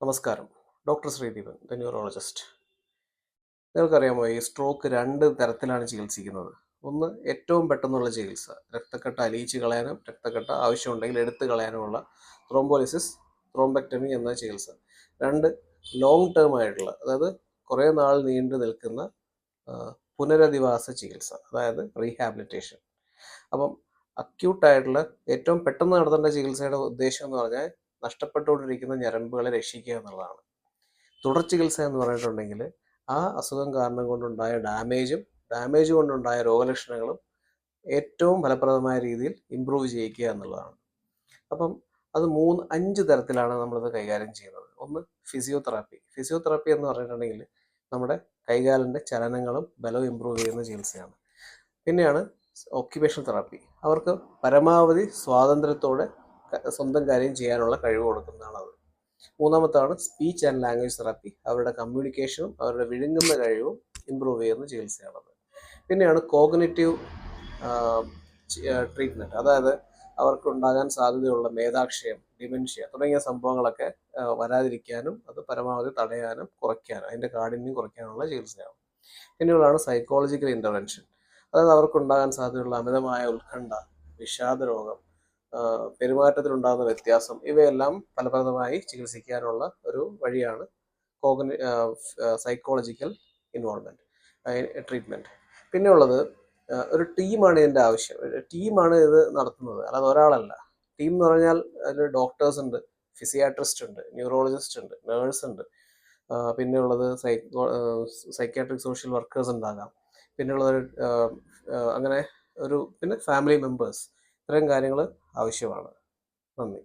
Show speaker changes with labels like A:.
A: നമസ്കാരം. Doctor Sreedeepan, the neurologist. നിങ്ങൾക്കറിയാമോ, ഈ സ്ട്രോക്ക് രണ്ട് തരത്തിലാണ് ചികിത്സിക്കുന്നത്. ഒന്ന്, ഏറ്റവും പെട്ടെന്നുള്ള ചികിത്സ, രക്തക്കെട്ട് അലിയിച്ച് കളയാനും രക്തക്കെട്ട് ആവശ്യമുണ്ടെങ്കിൽ എടുത്തു കളയാനുമുള്ള ത്രോംബോലിസിസ്, ത്രോംബക്ടമി എന്ന ചികിത്സ. രണ്ട്, ലോങ് ടേം ആയിട്ടുള്ള, അതായത് കുറേ നാൾ നീണ്ടു നിൽക്കുന്ന പുനരധിവാസ ചികിത്സ, അതായത് റീഹാബിലിറ്റേഷൻ. അപ്പം അക്യൂട്ടായിട്ടുള്ള ഏറ്റവും പെട്ടെന്ന് നടത്തേണ്ട ചികിത്സയുടെ ഉദ്ദേശം എന്ന് പറഞ്ഞാൽ നഷ്ടപ്പെട്ടുകൊണ്ടിരിക്കുന്ന ഞരമ്പുകളെ രക്ഷിക്കുക എന്നുള്ളതാണ്. തുടർ ചികിത്സ എന്ന് പറഞ്ഞിട്ടുണ്ടെങ്കിൽ ആ അസുഖം കാരണം കൊണ്ടുണ്ടായ ഡാമേജ് കൊണ്ടുണ്ടായ രോഗലക്ഷണങ്ങളും ഏറ്റവും ഫലപ്രദമായ രീതിയിൽ ഇമ്പ്രൂവ് ചെയ്യിക്കുക എന്നുള്ളതാണ്. അപ്പം അത് 5 തരത്തിലാണ് നമ്മളിത് കൈകാര്യം ചെയ്യുന്നത്. ഒന്ന്, ഫിസിയോതെറാപ്പി എന്ന് പറഞ്ഞിട്ടുണ്ടെങ്കിൽ നമ്മുടെ കൈകാലിൻ്റെ ചലനങ്ങളും ബലവും ഇമ്പ്രൂവ് ചെയ്യുന്ന ചികിത്സയാണ്. പിന്നെയാണ് ഓക്യുപേഷണൽ തെറാപ്പി. അവർക്ക് പരമാവധി സ്വാതന്ത്ര്യത്തോടെ സ്വന്തം കാര്യം ചെയ്യാനുള്ള കഴിവ് കൊടുക്കുന്നതാണ് അത്. മൂന്നാമത്താണ് സ്പീച്ച് ആൻഡ് ലാംഗ്വേജ് തെറാപ്പി. അവരുടെ കമ്മ്യൂണിക്കേഷനും അവരുടെ വിഴുങ്ങുന്ന കഴിവും ഇമ്പ്രൂവ് ചെയ്യുന്ന ചികിത്സയാണത്. പിന്നെയാണ് കോഗ്നിറ്റീവ് ട്രീറ്റ്മെൻറ്റ്, അതായത് അവർക്കുണ്ടാകാൻ സാധ്യതയുള്ള മേധാക്ഷയം, ഡിമെൻഷ്യ തുടങ്ങിയ സംഭവങ്ങളൊക്കെ വരാതിരിക്കാനും അത് പരമാവധി തടയാനും കുറയ്ക്കാനും അതിൻ്റെ കാഠിന്യം കുറയ്ക്കാനുള്ള ചികിത്സയാണ്. പിന്നെയുള്ളതാണ് സൈക്കോളജിക്കൽ ഇൻ്റർവെൻഷൻ, അതായത് അവർക്കുണ്ടാകാൻ സാധ്യതയുള്ള അമിതമായ ഉത്കണ്ഠ, വിഷാദരോഗം, പെരുമാറ്റത്തിലുണ്ടാകുന്ന വ്യത്യാസം, ഇവയെല്ലാം ഫലപ്രദമായി ചികിത്സിക്കാനുള്ള ഒരു വഴിയാണ് സൈക്കോളജിക്കൽ ഇൻവോൾവ്മെൻറ്റ് ട്രീറ്റ്മെൻറ്റ്. പിന്നെ ഉള്ളത് ഒരു ടീമാണ് ഇതിൻ്റെ ആവശ്യം. ടീമാണ് ഇത് നടത്തുന്നത്, അല്ലാതെ ഒരാളല്ല. ടീം എന്ന് പറഞ്ഞാൽ അതിൽ ഡോക്ടേഴ്സ് ഉണ്ട്, ഫിസിയാട്രിസ്റ്റ് ഉണ്ട്, ന്യൂറോളജിസ്റ്റ് ഉണ്ട്, നേഴ്സ് ഉണ്ട്, പിന്നെയുള്ളത് സൈക്യാട്രിക് സോഷ്യൽ വർക്കേഴ്സ് ഉണ്ടാകാം, പിന്നെയുള്ളത് അങ്ങനെ പിന്നെ ഫാമിലി മെമ്പേഴ്സ്. ഇത്തരം കാര്യങ്ങൾ ആവശ്യമാണ്. നന്ദി.